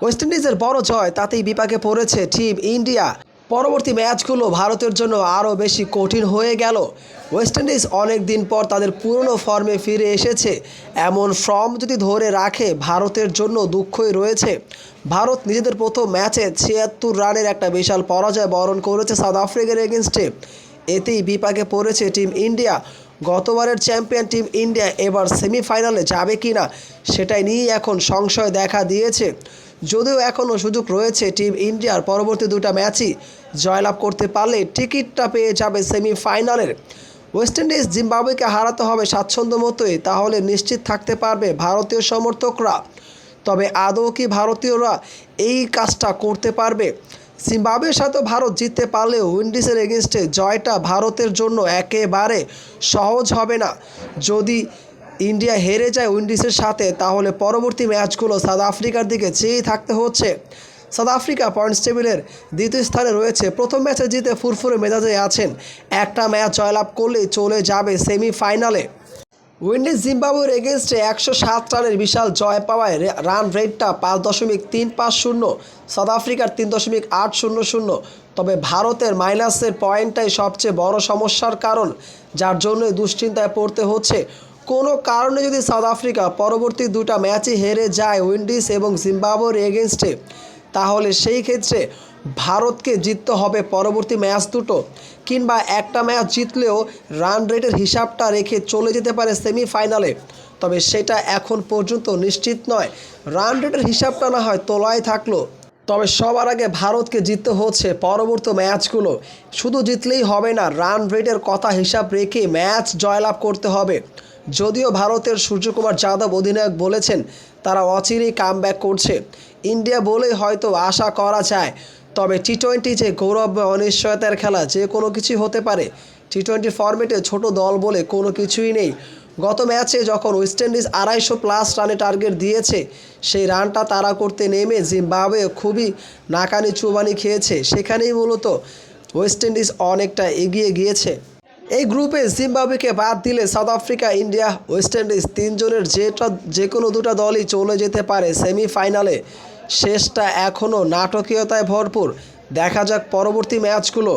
West ইন্ডিজের বড় জয়, তাতেই বিপাকে পড়েছে টিম ইন্ডিয়া। পরবর্তী ম্যাচগুলো ভারতের জন্য আরও বেশি কঠিন হয়ে গেল। ওয়েস্ট ইন্ডিজ অনেক দিন পর তাদের পুরনো ফর্মে ফিরে এসেছে। এমন ফর্ম যদি ধরে রাখে ভারতের জন্য দুঃখই রয়েছে। ভারত নিজেদের প্রথম ম্যাচে ৭৬ রানের একটা বিশাল পরাজয় বরণ করেছে সাউথ আফ্রিকার এগেনস্টে। এতেই বিপাকে পড়েছে টিম ইন্ডিয়া। গতবারের চ্যাম্পিয়ন টিম ইন্ডিয়া এবার সেমিফাইনালে যাবে কি না সেটাই নিয়েই এখন সংশয় দেখা দিয়েছে। যদিও এখনও সুযোগ রয়েছে টিম ইন্ডিয়ার পরবর্তী দুটো ম্যাচই জয়লাভ করতে পারলে টিকিটটা পেয়ে যাবে সেমিফাইনালের। ওয়েস্ট ইন্ডিজ জিম্বাবুয়েকে হারাতে হবে স্বাচ্ছন্দ্য মতোই, তাহলে নিশ্চিত থাকতে পারবে ভারতীয় সমর্থকরা। তবে আদৌ কি ভারতীয়রা এই কাজটা করতে পারবে? জিম্বাবুয়ের সাথে ভারত জিততে পারলেও উইন্ডিজের এগেনস্টে জয়টা ভারতের জন্য একেবারে সহজ হবে না। যদি ইন্ডিয়া হেরে যায় উইন্ডিজের সাথে, তাহলে পরবর্তী ম্যাচগুলো সাউথ আফ্রিকার দিকে চেয়েই থাকতে হচ্ছে। সাউথ আফ্রিকা পয়েন্টস টেবিলের দ্বিতীয় স্থানে রয়েছে। প্রথম ম্যাচে জিতে ফুরফুরে মেজাজে আছেন। একটা ম্যাচ জয়লাভ করলেই চলে যাবে সেমিফাইনালে। উইন্ডিজ জিম্বাবুয়ের এগেনস্টে ১০৭ রানের বিশাল জয় পাওয়ায় রান রেটটা ৫.৩৫০, সাউথ আফ্রিকার ৩.৮০০। তবে ভারতের মাইনাসের পয়েন্টটাই সবচেয়ে বড় সমস্যার কারণ, যার জন্যই দুশ্চিন্তায় পড়তে হচ্ছে। কোনো কারণে যদি সাউথ আফ্রিকা পরবর্তী দুটো ম্যাচই হেরে যায় উইন্ডিজ এবং জিম্বাবুয়ের এগেনস্টে, তাহলে সেই ক্ষেত্রে ভারতকে জিততে হবে পরবর্তী ম্যাচ দুটো, কিংবা একটা ম্যাচ জিতলেও রান রেটের হিসাবটা রেখে চলে যেতে পারে সেমিফাইনালে। তবে সেটা এখন পর্যন্ত নিশ্চিত নয়। রান রেটের হিসাবটা না হয় তোলায় থাকলো, তবে সবার আগে ভারতকে জিততে হচ্ছে পরবর্তী ম্যাচগুলো। শুধু জিতলেই হবে না, রান রেটের কথা হিসাব রেখে ম্যাচ জয়লাভ করতে হবে। যদিও ভারতের সূর্যকুমার যাদব অধিনায়ক বলেছেন তারা অচিরেই কামব্যাক করছে। ইন্ডিয়া বলেই হয়তো আশা করা যায়। তবে টি-20 যে গৌরব অনিশ্চয়তার খেলা, যে কোনো কিছুই হতে পারে। টি-20 ফরম্যাটে ছোট দল বলে কোনো কিছুই নেই। গত ম্যাচে যখন ওয়েস্ট ইন্ডিজ ২৫০+ রানে টার্গেট দিয়েছে, সেই রানটা তাড়া করতে নেমে জিম্বাবুয়ে খুবই নাকানি চুবানি খেয়েছে। সেখানেই মূলত ওয়েস্ট ইন্ডিজ অনেকটা এগিয়ে গিয়েছে। এই গ্রুপে জিম্বাবুয়েকে বাদ দিলে south Africa, India, West Indies তিনজনের যে কোনো দুটো দলই চলে যেতে পারে সেমিফাইনালে। শেষটা এখনও নাটকীয়তায় ভরপুর। দেখা যাক পরবর্তী ম্যাচগুলো।